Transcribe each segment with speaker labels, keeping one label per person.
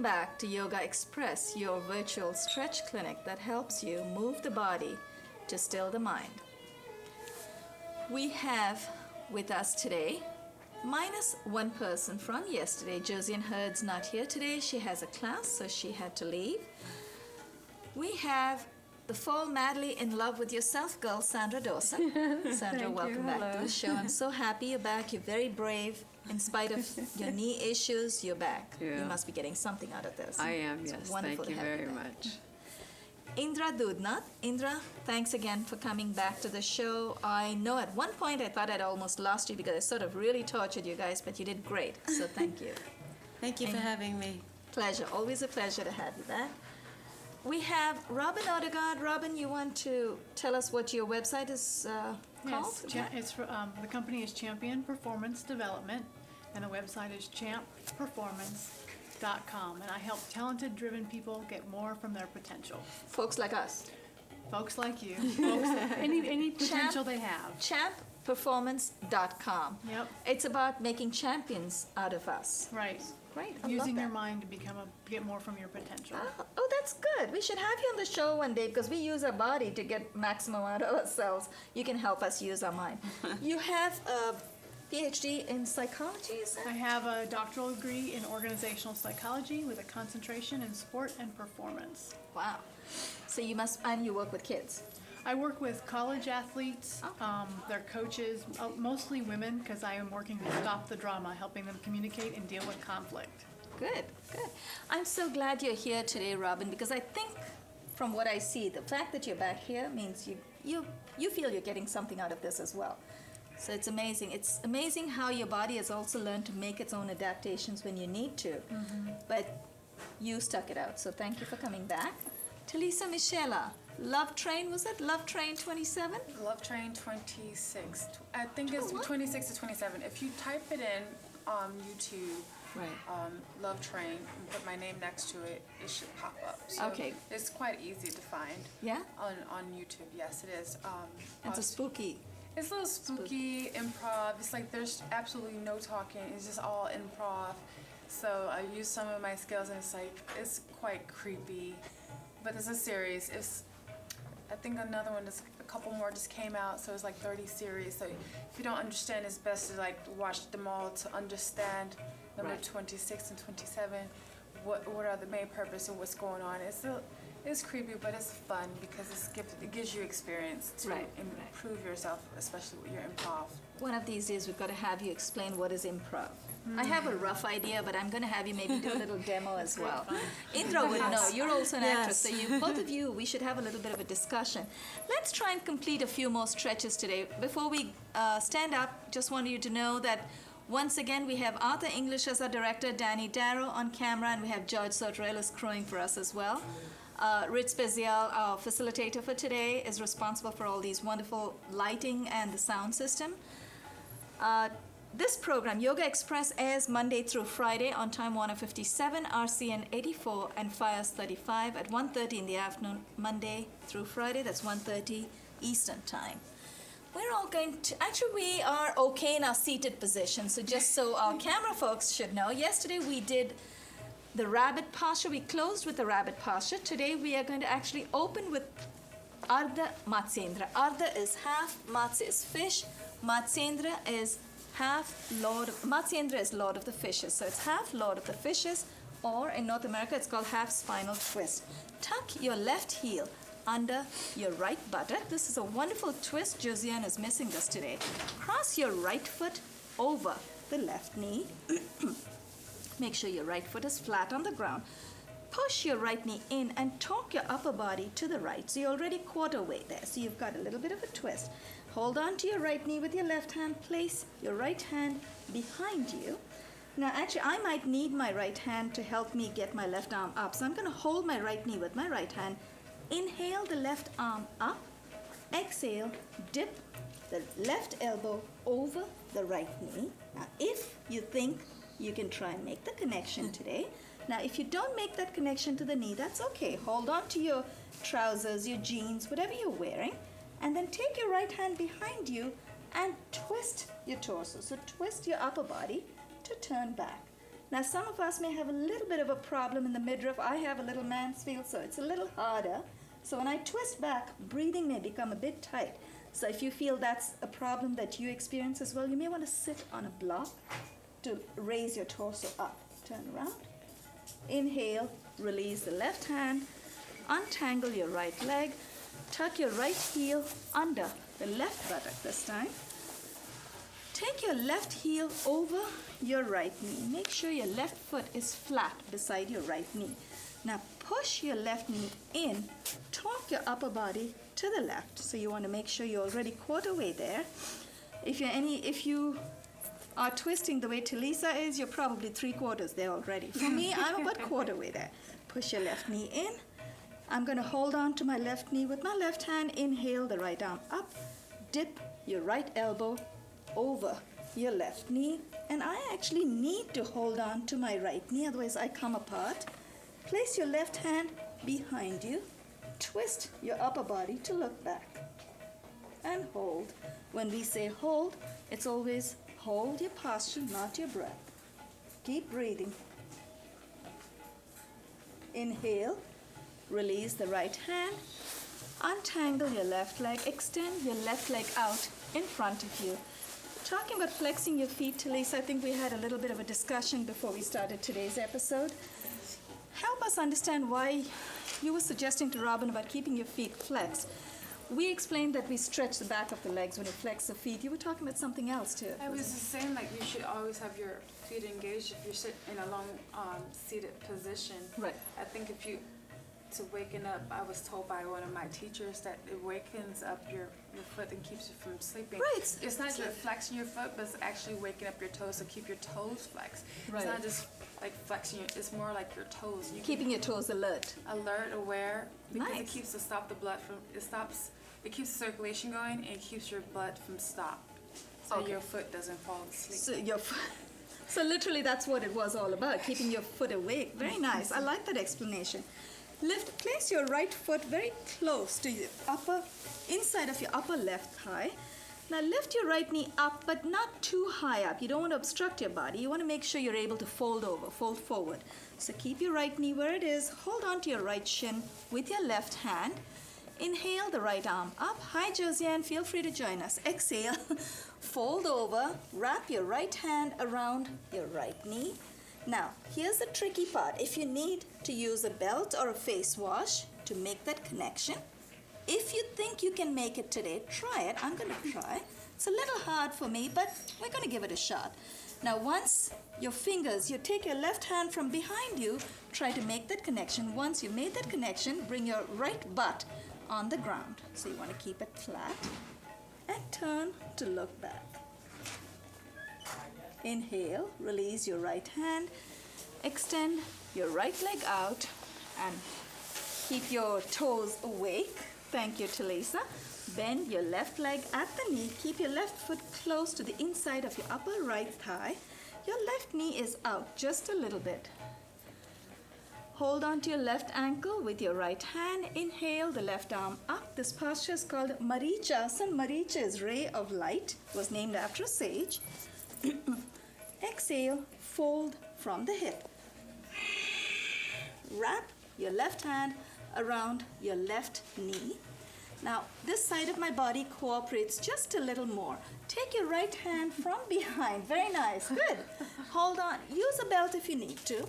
Speaker 1: back to Yogaxpress, your virtual stretch clinic that helps you move the body to still the mind. We have with us today, minus one person from yesterday. Josiane Hurd's not here today. She has a class, so she had to leave. We have the fall madly in love with yourself girl, Sandra Dawson. Sandra, welcome back to the show. I'm so happy you're back. You're very brave. In spite of your knee issues, you're back.
Speaker 2: Yeah.
Speaker 1: You must be getting something out of this.
Speaker 2: I am,
Speaker 1: It's
Speaker 2: yes.
Speaker 1: wonderful
Speaker 2: Thank you
Speaker 1: to have
Speaker 2: very
Speaker 1: back.
Speaker 2: much.
Speaker 1: Indra Doodnauth. Indra, thanks again for coming back to the show. I know at one point I thought I'd almost lost you because I sort of really tortured you guys, but you did great. So thank you.
Speaker 3: Thank you for having me.
Speaker 1: Pleasure. Always a pleasure to have you back. We have Robyn Odegaard. Robyn, you want to tell us what your website is called?
Speaker 4: Yes, the company is Champion Performance Development, and the website is champperformance.com. And I help talented, driven people get more from their potential.
Speaker 1: Folks like us.
Speaker 4: Folks like you, folks, any potential they have.
Speaker 1: Champperformance.com.
Speaker 4: Yep.
Speaker 1: It's about making champions out of us.
Speaker 4: Right.
Speaker 1: Great. I
Speaker 4: Using
Speaker 1: love
Speaker 4: your
Speaker 1: that.
Speaker 4: mind to get more from your potential.
Speaker 1: Oh, that's good. We should have you on the show one day because we use our body to get maximum out of ourselves. You can help us use our mind. You have a PhD in psychology, is that?
Speaker 4: I have a doctoral degree in organizational psychology with a concentration in sport and performance.
Speaker 1: Wow. So you must, and you work with kids.
Speaker 4: I work with college athletes, their coaches, mostly women, because I am working to stop the drama, helping them communicate and deal with conflict.
Speaker 1: Good, good. I'm so glad you're here today, Robyn, because I think from what I see, the fact that you're back here means you feel you're getting something out of this as well. So it's amazing. It's amazing how your body has also learned to make its own adaptations when you need to. Mm-hmm. But you stuck it out. So thank you for coming back. Talisa Michela, Love Train, was it Love Train 27?
Speaker 5: Love Train 26. I think it's 26 to 27. If you type it in on YouTube,
Speaker 1: Right.
Speaker 5: Love Train, and put my name next to it, it should pop up. So
Speaker 1: Okay.
Speaker 5: it's quite easy to find.
Speaker 1: Yeah?
Speaker 5: On YouTube, yes, it is.
Speaker 1: It's a spooky.
Speaker 5: It's a little spooky improv. It's like there's absolutely no talking. It's just all improv. So I use some of my skills, and it's quite creepy. But it's a series. I think another one, a couple more just came out. So it's like 30 series. So if you don't understand, it's best to like watch them all to understand number
Speaker 1: Right.
Speaker 5: 26 and 27. What are the main purpose of what's going on? It's creepy, but it's fun because it gives you experience to
Speaker 1: Right.
Speaker 5: improve yourself, especially with your improv.
Speaker 1: One of these days we've got to have you explain what is improv. I have a rough idea, but I'm going to have you maybe do a little demo as well. Indra would know. You're also an actress, so both of you, we should have a little bit of a discussion. Let's try and complete a few more stretches today. Before we stand up, just wanted you to know that once again, we have Arthur English as our director, Danny Darrow on camera, and we have George Sotorellis crowing for us as well. Rich Spezial, our facilitator for today, is responsible for all these wonderful lighting and the sound system. This program, Yogaxpress, airs Monday through Friday on Time Warner 57, RCN 84, and FIOS 35 at 1:30 in the afternoon, Monday through Friday. That's 1:30 Eastern Time. We're all going to, actually we are okay in our seated position, so just so our camera folks should know, yesterday we did the rabbit posture. We closed with the rabbit posture. Today we are going to actually open with Ardha Matsyendra. Ardha is half, Matsya is fish, Matsyendra is half Lord, Matsyendra is Lord of the Fishes. So it's half Lord of the Fishes, or in North America it's called half spinal twist. Tuck your left heel under your right buttock. This is a wonderful twist. Josiane is missing this today. Cross your right foot over the left knee. Make sure your right foot is flat on the ground. Push your right knee in and torque your upper body to the right. So you're already quarter way there. So you've got a little bit of a twist. Hold on to your right knee with your left hand. Place your right hand behind you. Now actually I might need my right hand to help me get my left arm up. So I'm going to hold my right knee with my right hand. Inhale the left arm up. Exhale, dip the left elbow over the right knee. Now if you think you can try and make the connection today. Now if you don't make that connection to the knee, that's okay. Hold on to your trousers, your jeans, whatever you're wearing, and then take your right hand behind you and twist your torso. So twist your upper body to turn back. Now, some of us may have a little bit of a problem in the midriff. I have a little Mansfield, so it's a little harder. So when I twist back, breathing may become a bit tight. So if you feel that's a problem that you experience as well, you may want to sit on a block to raise your torso up. Turn around. Inhale, release the left hand. Untangle your right leg. Tuck your right heel under the left buttock this time. Take your left heel over your right knee. Make sure your left foot is flat beside your right knee. Now push your left knee in, torque your upper body to the left. So you want to make sure you're already quarter way there. If you are twisting the way Talisa is, you're probably 3/4 there already. For me, I'm about quarter way there. Push your left knee in. I'm going to hold on to my left knee with my left hand. Inhale the right arm up. Dip your right elbow over your left knee. And I actually need to hold on to my right knee, otherwise I come apart. Place your left hand behind you. Twist your upper body to look back. And hold. When we say hold, it's always hold your posture, not your breath. Keep breathing. Inhale. Release the right hand. Untangle your left leg. Extend your left leg out in front of you. Talking about flexing your feet, Talisa, I think we had a little bit of a discussion before we started today's episode. Help us understand why you were suggesting to Robyn about keeping your feet flexed. We explained that we stretch the back of the legs when you flex the feet. You were talking about something else too.
Speaker 5: I was just saying, like, you should always have your feet engaged if you sit in a long seated position.
Speaker 1: Right.
Speaker 5: I think to waken up, I was told by one of my teachers that it wakens up your foot and keeps you from sleeping.
Speaker 1: Right.
Speaker 5: It's not just flexing your foot, but it's actually waking up your toes, so keep your toes flexed.
Speaker 1: Right.
Speaker 5: It's not just like flexing it's more like your toes.
Speaker 1: Keeping your toes alert.
Speaker 5: Alert, aware, because
Speaker 1: Nice.
Speaker 5: it keeps the blood from, it keeps the circulation going and it keeps your blood from stop. So
Speaker 1: Okay.
Speaker 5: your foot doesn't fall asleep.
Speaker 1: So literally that's what it was all about, keeping your foot awake. Very nice. I like that explanation. Place your right foot very close to your inside of your upper left thigh. Now lift your right knee up, but not too high up. You don't want to obstruct your body. You want to make sure you're able to fold forward. So keep your right knee where it is. Hold on to your right shin with your left hand. Inhale the right arm up. Hi, Josiane. Feel free to join us. Exhale. Fold over. Wrap your right hand around your right knee. Now, here's the tricky part. If you need to use a belt or a face wash to make that connection, if you think you can make it today, try it. I'm going to try. It's a little hard for me, but we're going to give it a shot. Now, once you take your left hand from behind you, try to make that connection. Once you made that connection, bring your right butt on the ground. So you want to keep it flat and turn to look back. Inhale, release your right hand, extend your right leg out and keep your toes awake. Thank you, Talisa. Bend your left leg at the knee. Keep your left foot close to the inside of your upper right thigh. Your left knee is out just a little bit. Hold on to your left ankle with your right hand. Inhale the left arm up. This posture is called Marichasana. Maricha is ray of light. It was named after a sage. Exhale, fold from the hip. Wrap your left hand around your left knee. Now, this side of my body cooperates just a little more. Take your right hand from behind. Very nice. Good. Hold on. Use a belt if you need to.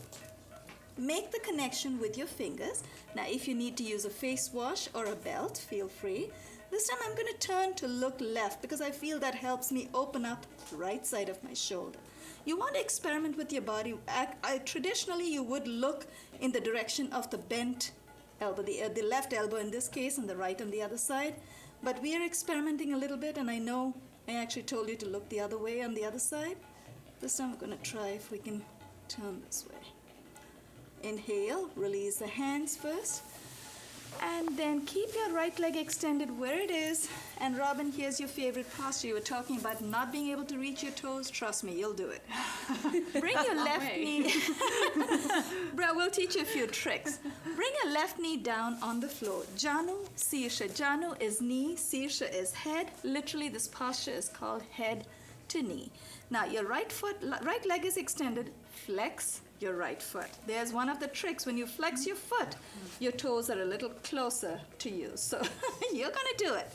Speaker 1: Make the connection with your fingers. Now, if you need to use a face wash or a belt, feel free. This time I'm going to turn to look left because I feel that helps me open up the right side of my shoulder. You want to experiment with your body. Traditionally, you would look in the direction of the bent elbow, the left elbow in this case, and the right on the other side. But we are experimenting a little bit, and I know I actually told you to look the other way on the other side. This time we're going to try if we can turn this way. Inhale, release the hands first. And then keep your right leg extended where it is. And Robyn, here's your favorite posture. You were talking about not being able to reach your toes. Trust me, you'll do it. Bring your left knee. We'll teach you a few tricks. Bring your left knee down on the floor. Janu, Sirsha. Janu is knee, Sirsha is head. Literally, this posture is called head to knee. Now your right leg is extended, flex your right foot. There's one of the tricks. When you flex your foot, your toes are a little closer to you. So you're gonna do it.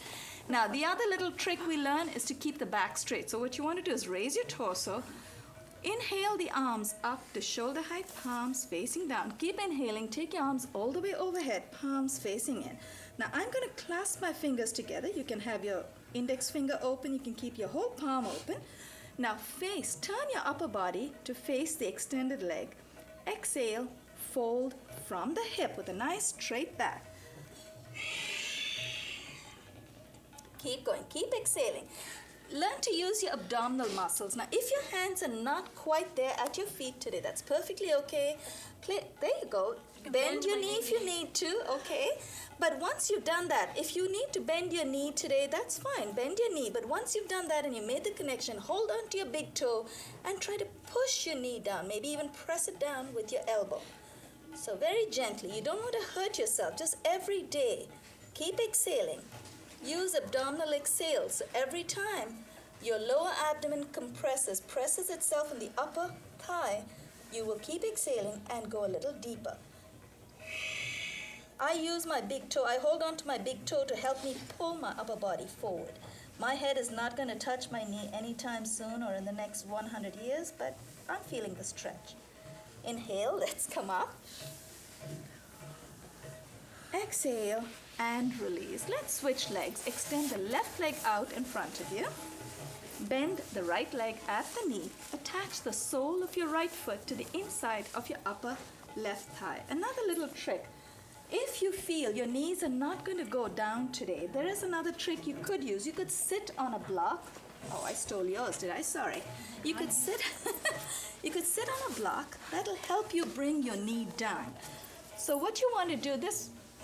Speaker 1: Now the other little trick we learn is to keep the back straight. So what you want to do is raise your torso, inhale the arms up to shoulder height, palms facing down. Keep inhaling, take your arms all the way overhead, palms facing in. Now I'm going to clasp my fingers together. You can have your index finger open, you can keep your whole palm open. Now turn your upper body to face the extended leg. Exhale, fold from the hip with a nice straight back. Keep going, keep exhaling. Learn to use your abdominal muscles. Now, if your hands are not quite there at your feet today, that's perfectly okay. There you go. Bend your knee if you need to, okay? But once you've done that, if you need to bend your knee today, that's fine. Bend your knee. But once you've done that and you made the connection, hold on to your big toe and try to push your knee down. Maybe even press it down with your elbow. So very gently. You don't want to hurt yourself. Just every day. Keep exhaling. Use abdominal exhales. Every time your lower abdomen presses itself in the upper thigh, you will keep exhaling and go a little deeper. I use my big toe. I hold on to my big toe to help me pull my upper body forward. My head is not going to touch my knee anytime soon or in the next 100 years, but I'm feeling the stretch. Inhale, let's come up. Exhale and release. Let's switch legs. Extend the left leg out in front of you. Bend the right leg at the knee. Attach the sole of your right foot to the inside of your upper left thigh. Another little trick. If you feel your knees are not going to go down today, there is another trick you could use. You could sit on a block. Oh, I stole yours, did I? Sorry. You could sit you could sit on a block. That'll help you bring your knee down. So what you want to do,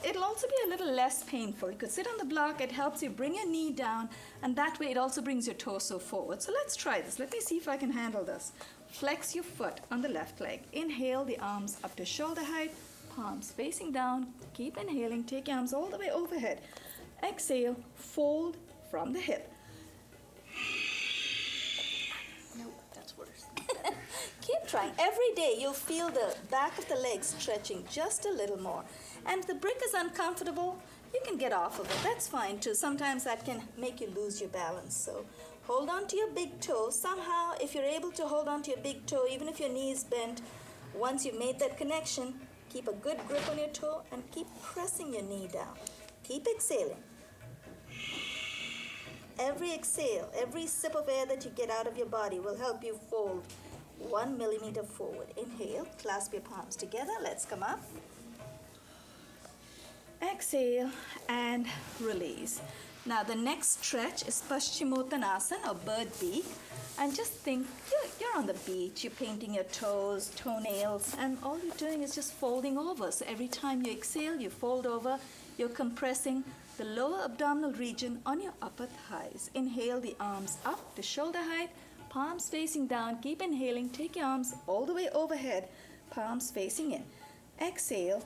Speaker 1: it'll also be a little less painful. You could sit on the block, it helps you bring your knee down, and that way it also brings your torso forward. So let's try this. Let me see if I can handle this. Flex your foot on the left leg. Inhale the arms up to shoulder height, palms facing down. Keep inhaling, take your arms all the way overhead. Exhale, fold from the hip.
Speaker 3: Nope, that's worse.
Speaker 1: Keep trying. Every day you'll feel the back of the legs stretching just a little more. And if the brick is uncomfortable, you can get off of it. That's fine too. Sometimes that can make you lose your balance. So hold on to your big toe. Somehow, if you're able to hold on to your big toe, even if your knee is bent, once you've made that connection, keep a good grip on your toe and keep pressing your knee down. Keep exhaling. Every exhale, every sip of air that you get out of your body will help you fold 1 millimeter forward. Inhale, clasp your palms together. Let's come up. Exhale and release. Now the next stretch is Paschimottanasana or bird beak. And just think, you're on the beach, you're painting your toes, toenails, and all you're doing is just folding over. So every time you exhale, you fold over, you're compressing the lower abdominal region on your upper thighs. Inhale the arms up to shoulder height, palms facing down. Keep inhaling, take your arms all the way overhead, palms facing in. Exhale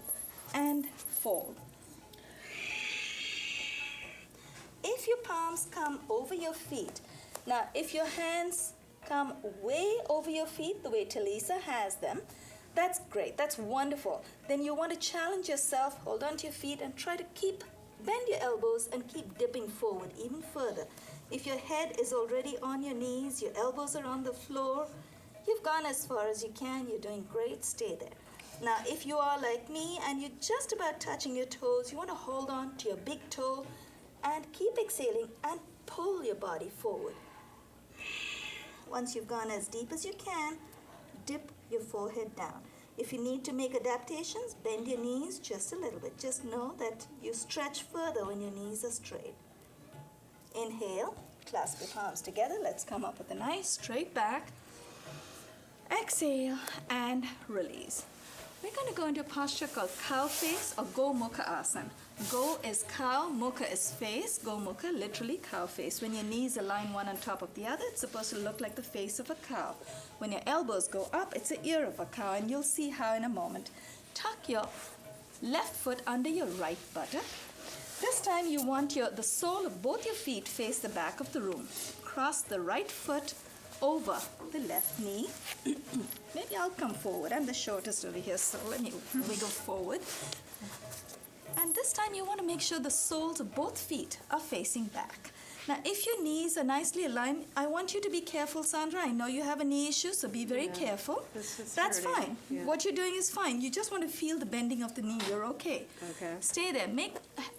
Speaker 1: and fold. If your palms come over your feet, now if your hands come way over your feet the way Talisa has them, that's great, that's wonderful. Then you want to challenge yourself, hold on to your feet and try to bend your elbows and keep dipping forward even further. If your head is already on your knees, your elbows are on the floor, you've gone as far as you can, you're doing great, stay there. Now if you are like me and you're just about touching your toes, you want to hold on to your big toe and keep exhaling and pull your body forward. Once you've gone as deep as you can, dip your forehead down. If you need to make adaptations, bend your knees just a little bit. Just know that you stretch further when your knees are straight. Inhale, clasp your palms together. Let's come up with a nice straight back. Exhale and release. We're going to go into a posture called cow face or Go Mukha Asana. Go is cow, Mukha is face. Go Mukha, literally cow face. When your knees align one on top of the other, it's supposed to look like the face of a cow. When your elbows go up, it's the ear of a cow, and you'll see how in a moment. Tuck your left foot under your right buttock. This time you want the sole of both your feet face the back of the room. Cross the right foot over the left knee. Maybe I'll come forward. I'm the shortest over here, so let me wiggle forward. And this time you want to make sure the soles of both feet are facing back. Now, if your knees are nicely aligned, I want you to be careful, Sandra. I know you have a knee issue, so be very careful. That's fine.
Speaker 2: Yeah.
Speaker 1: What you're doing is fine. You just want to feel the bending of the knee. You're okay.
Speaker 2: Okay.
Speaker 1: Stay there.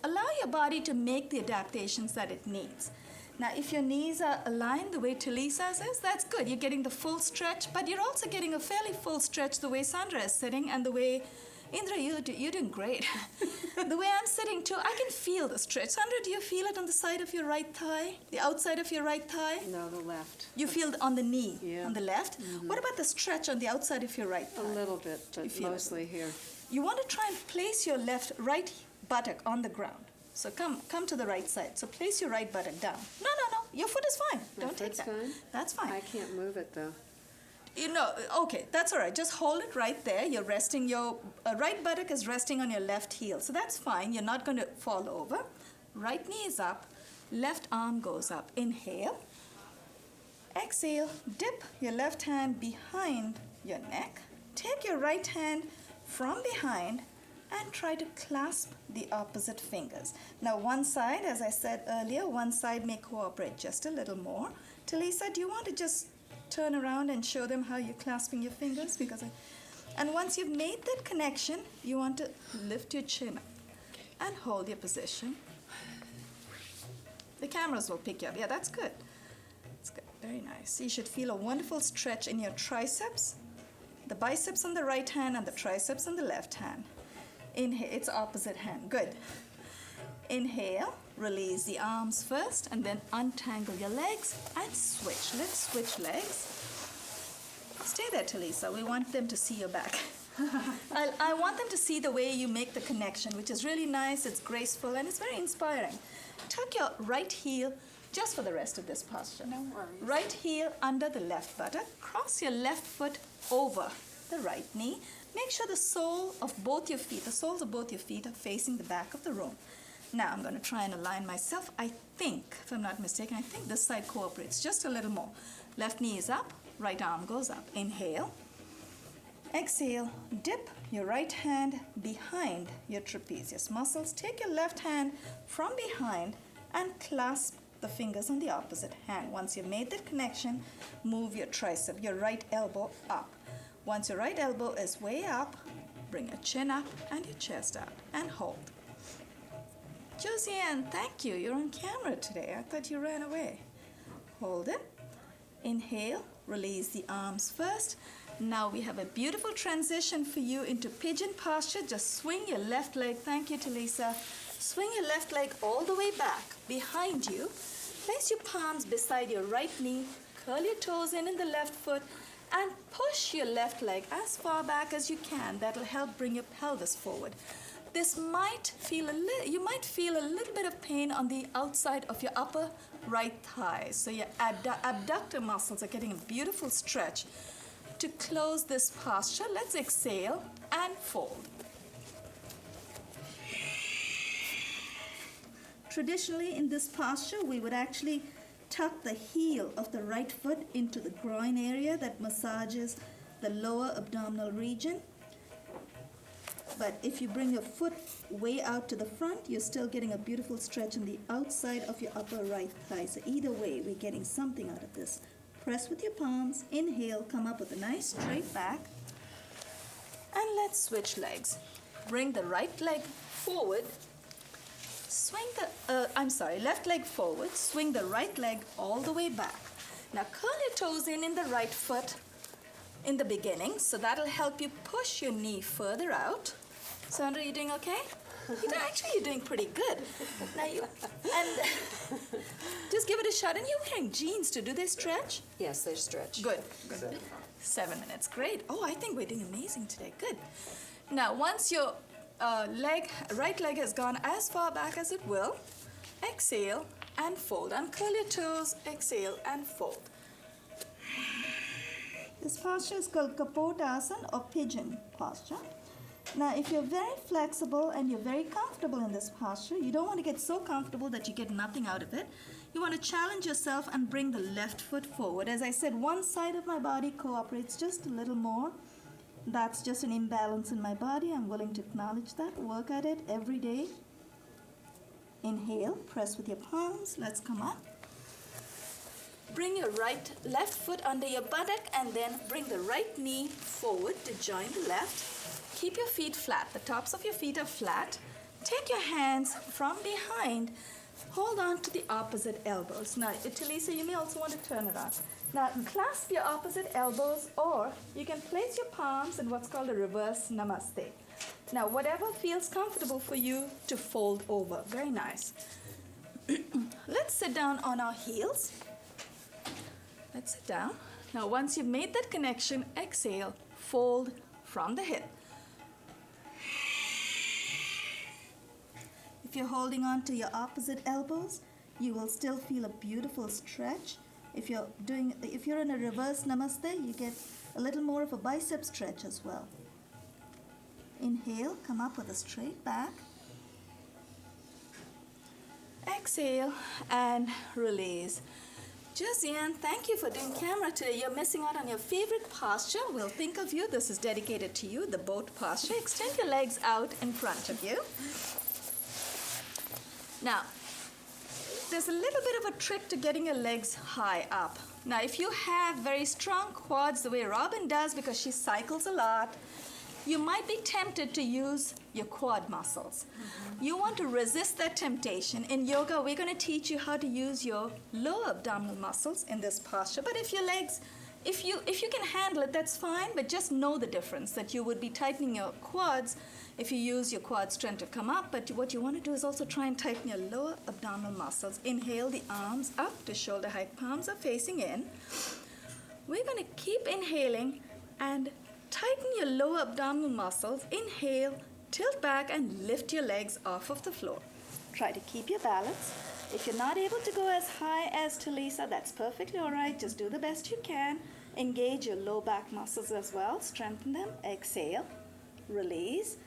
Speaker 1: Allow your body to make the adaptations that it needs. Now, if your knees are aligned the way Talisa says, that's good. You're getting the full stretch, but you're also getting a fairly full stretch the way Sandra is sitting and the way Indra, you're doing great. The way I'm sitting too, I can feel the stretch. Sandra, do you feel it on the side of your right thigh? The outside of your right thigh?
Speaker 2: No, the left.
Speaker 1: You feel it on the knee,
Speaker 2: Yeah.
Speaker 1: on the left? Mm-hmm. What about the stretch on the outside of your right thigh?
Speaker 2: A little bit, but
Speaker 1: feel it?
Speaker 2: mostly here.
Speaker 1: You want to try and place your right buttock on the ground. So come to the right side. So place your right buttock down. No. Your foot is fine.
Speaker 2: My
Speaker 1: Don't take
Speaker 2: foot's
Speaker 1: that.
Speaker 2: fine?
Speaker 1: That's fine.
Speaker 2: I can't move it though.
Speaker 1: Okay, that's all right. Just hold it right there. You're resting, your right buttock is resting on your left heel. So that's fine. You're not going to fall over. Right knee is up. Left arm goes up. Inhale. Exhale. Dip your left hand behind your neck. Take your right hand from behind and try to clasp the opposite fingers. Now, one side, as I said earlier, one side may cooperate just a little more. Talisa, do you want to just turn around and show them how you're clasping your fingers? And once you've made that connection, you want to lift your chin up and hold your position. The cameras will pick you up. Yeah, that's good. That's good. Very nice. You should feel a wonderful stretch in your triceps, the biceps on the right hand and the triceps on the left hand. Inhale, it's opposite hand. Good. Inhale, release the arms first, and then untangle your legs and switch. Let's switch legs. Stay there, Talisa. We want them to see your back. I want them to see the way you make the connection, which is really nice, it's graceful, and it's very inspiring. Tuck your right heel just for the rest of this posture.
Speaker 5: No worries.
Speaker 1: Right heel under the left buttock. Cross your left foot over the right knee. Make sure the soles of both your feet are facing the back of the room. Now I'm going to try and align myself. I think, if I'm not mistaken, I think this side cooperates just a little more. Left knee is up, right arm goes up. Inhale. Exhale. Dip your right hand behind your trapezius muscles. Take your left hand from behind and clasp the fingers on the opposite hand. Once you've made that connection, move your tricep, your right elbow up. Once your right elbow is way up, bring your chin up and your chest out and hold. Josiane, thank you. You're on camera today. I thought you ran away. Hold it. Inhale, release the arms first. Now we have a beautiful transition for you into pigeon posture. Just swing your left leg. Thank you, Talisa. Swing your left leg all the way back behind you. Place your palms beside your right knee. Curl your toes in the left foot and push your left leg as far back as you can. That'll help bring your pelvis forward. This might feel you might feel a little bit of pain on the outside of your upper right thigh. So your abductor muscles are getting a beautiful stretch. To close this posture, let's exhale and fold. Traditionally, in this posture, we would actually tuck the heel of the right foot into the groin area that massages the lower abdominal region. But if you bring your foot way out to the front, you're still getting a beautiful stretch on the outside of your upper right thigh. So either way, we're getting something out of this. Press with your palms, inhale, come up with a nice straight back. And let's switch legs. Bring the right leg forward. Swing left leg forward. Swing the right leg all the way back. Now curl your toes in the right foot in the beginning. So that'll help you push your knee further out. Sandra, you doing okay? You're doing pretty good. Now just give it a shot. And you're wearing jeans too. Do they stretch?
Speaker 2: Yes, they stretch.
Speaker 1: Good. 7 minutes. Great. Oh, I think we're doing amazing today. Good. Now, once your right leg has gone as far back as it will, exhale and fold. Uncurl your toes, exhale and fold. This posture is called Kapotasana or pigeon posture. Now, if you're very flexible and you're very comfortable in this posture, you don't want to get so comfortable that you get nothing out of it. You want to challenge yourself and bring the left foot forward. As I said, one side of my body cooperates just a little more. That's just an imbalance in my body. I'm willing to acknowledge that. Work at it every day. Inhale, press with your palms. Let's come up. Bring your left foot under your buttock and then bring the right knee forward to join the left. Keep your feet flat. The tops of your feet are flat. Take your hands from behind. Hold on to the opposite elbows. Now, Talisa, you may also want to turn it on. Now, clasp your opposite elbows, or you can place your palms in what's called a reverse namaste. Now, whatever feels comfortable for you to fold over. Very nice. Let's sit down on our heels. Let's sit down. Now, once you've made that connection, exhale, fold from the hip. If you're holding on to your opposite elbows, you will still feel a beautiful stretch. If you're in a reverse namaste, you get a little more of a bicep stretch as well. Inhale, come up with a straight back. Exhale and release. Josiane, thank you for doing camera today. You're missing out on your favorite posture. We'll think of you. This is dedicated to you, the boat posture. Extend your legs out in front of you. Now, there's a little bit of a trick to getting your legs high up. Now, if you have very strong quads the way Robyn does because she cycles a lot, you might be tempted to use your quad muscles. You want to resist that temptation. In yoga, we're going to teach you how to use your lower abdominal muscles in this posture. But if your legs, if you can handle it, that's fine, but just know the difference, that you would be tightening your quads if you use your quad strength to come up, but what you want to do is also try and tighten your lower abdominal muscles. Inhale the arms up to shoulder height, palms are facing in. We're going to keep inhaling and tighten your lower abdominal muscles. Inhale, tilt back and lift your legs off of the floor. Try to keep your balance. If you're not able to go as high as Talisa, that's perfectly all right. Just do the best you can. Engage your low back muscles as well. Strengthen them. Exhale. Release.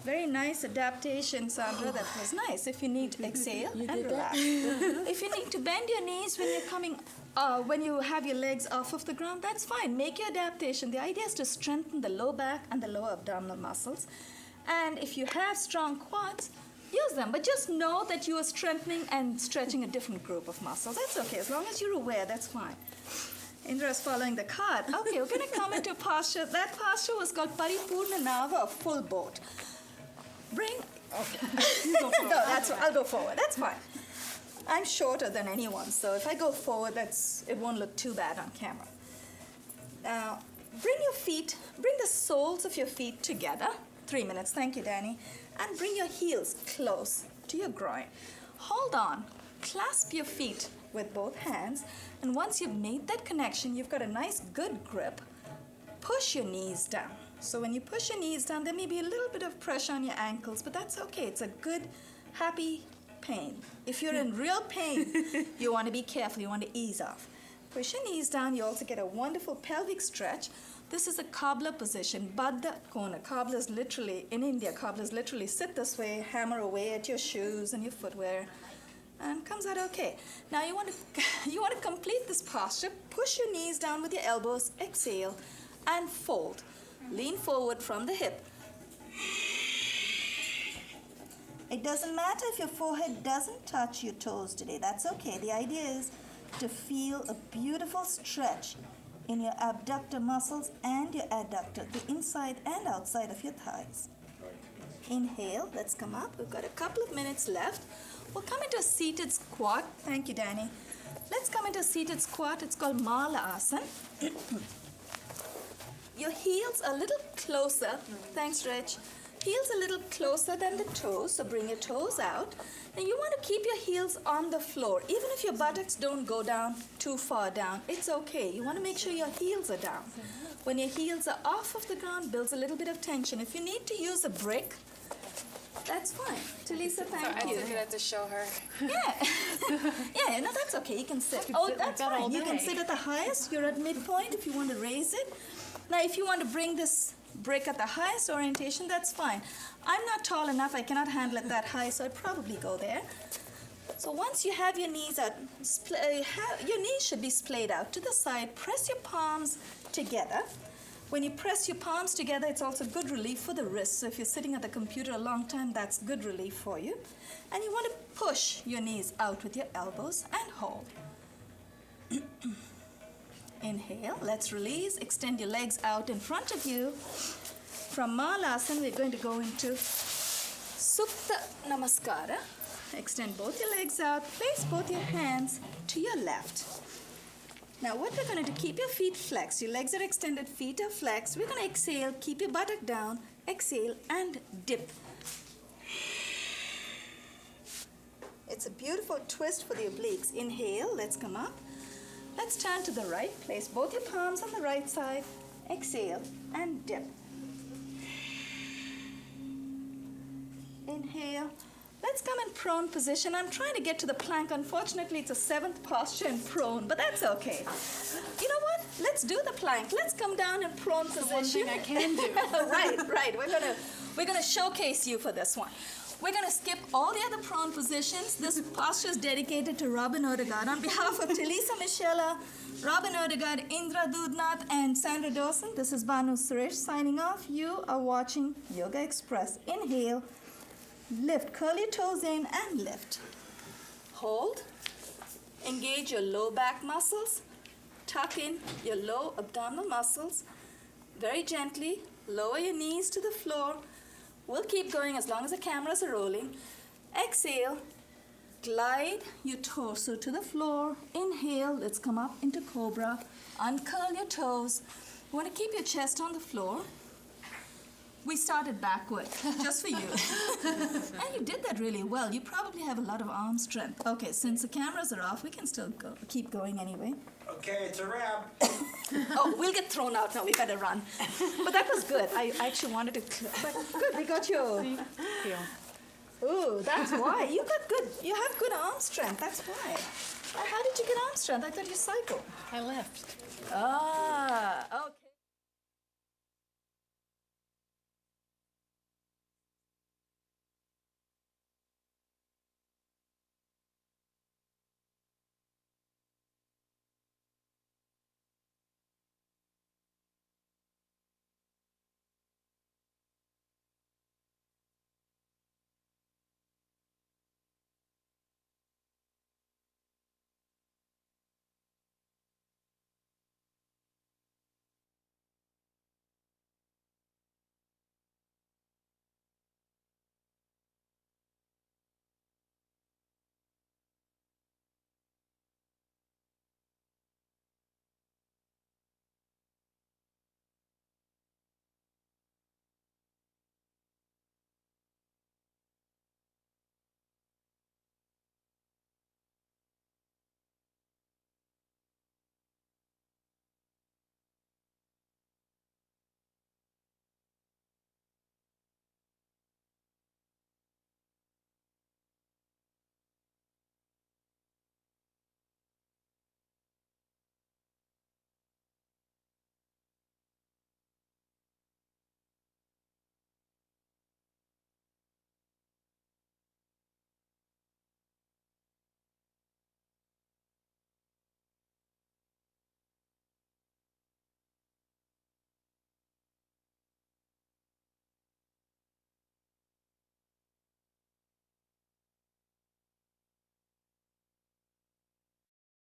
Speaker 1: Very nice adaptation, Sandra. That was nice. If you need to exhale and relax. If you need to bend your knees when you're coming, when you have your legs off of the ground, that's fine. Make your adaptation. The idea is to strengthen the low back and the lower abdominal muscles. And if you have strong quads, use them. But just know that you are strengthening and stretching a different group of muscles. That's okay. As long as you're aware, that's fine. Indra is following the card. Okay, we're going to come into posture. That posture was called Paripurna Nava, or full boat. Bring, okay. No, I'll go forward. That's fine. I'm shorter than anyone, so if I go forward, it won't look too bad on camera. Now, bring the soles of your feet together. 3 minutes, thank you, Danny. And bring your heels close to your groin. Hold on, clasp your feet with both hands, and once you've made that connection, you've got a nice, good grip. Push your knees down. So when you push your knees down, there may be a little bit of pressure on your ankles, but that's okay. It's a good, happy pain. If you're in real pain, you want to be careful. You want to ease off. Push your knees down. You also get a wonderful pelvic stretch. This is a cobbler position, Baddha Kona. Cobblers literally, in India, cobblers literally sit this way, hammer away at your shoes and your footwear, and comes out okay. Now you want to complete this posture. Push your knees down with your elbows. Exhale and fold. Lean forward from the hip. It doesn't matter if your forehead doesn't touch your toes today. That's okay. The idea is to feel a beautiful stretch in your abductor muscles and your adductor, the inside and outside of your thighs. Inhale. Let's come up. We've got a couple of minutes left. We'll come into a seated squat. Thank you, Danny. Let's come into a seated squat. It's called Mala Asana. Your heels a little closer. Thanks, Rich. Heels a little closer than the toes, so bring your toes out. And you want to keep your heels on the floor. Even if your buttocks don't go down too far down, it's okay. You want to make sure your heels are down. When your heels are off of the ground, builds a little bit of tension. If you need to use a brick, that's fine. Talisa, thank you.
Speaker 5: I took it to show her.
Speaker 1: Yeah, no, that's okay. You can sit. Oh, that's fine. You can sit at the highest. You're at midpoint if you want to raise it. Now, if you want to bring this brick at the highest orientation, that's fine. I'm not tall enough. I cannot handle it that high, so I'd probably go there. So once you have your knees out, your knees should be splayed out to the side. Press your palms together. When you press your palms together, it's also good relief for the wrists. So if you're sitting at the computer a long time, that's good relief for you. And you want to push your knees out with your elbows and hold. Inhale, let's release. Extend your legs out in front of you. From Malasana, we're going to go into Supta Namaskara. Extend both your legs out. Place both your hands to your left. Now what we're going to do, keep your feet flexed. Your legs are extended, feet are flexed. We're going to exhale, keep your buttock down, exhale, and dip. It's a beautiful twist for the obliques. Inhale, let's come up. Let's turn to the right. Place both your palms on the right side. Exhale and dip. Inhale. Let's come in prone position. I'm trying to get to the plank. Unfortunately, it's a 7th posture in prone, but that's okay. You know what? Let's do the plank. Let's come down in prone position.
Speaker 4: One thing I can do.
Speaker 1: Right. We're gonna showcase you for this one. We're going to skip all the other prone positions. This posture is dedicated to Robyn Odegaard. On behalf of Talisa Michela, Robyn Odegaard, Indra Doodnauth, and Sandra Dawson, this is Banu Suresh signing off. You are watching Yogaxpress. Inhale, lift, curl your toes in and lift. Hold. Engage your low back muscles. Tuck in your low abdominal muscles. Very gently, lower your knees to the floor. We'll keep going as long as the cameras are rolling. Exhale, glide your torso to the floor. Inhale, let's come up into Cobra. Uncurl your toes. You want to keep your chest on the floor. We started backward, just for you. And you did that really well. You probably have a lot of arm strength. Okay, since the cameras are off, we can still keep going anyway.
Speaker 6: Okay, it's a wrap.
Speaker 1: Oh, we'll get thrown out now. We better run. But that was good. I actually wanted to. But good, we got you. Ooh, that's why. You got good. You have good arm strength. That's why. How did you get arm strength? I thought you cycled.
Speaker 4: I left.
Speaker 1: Ah, okay.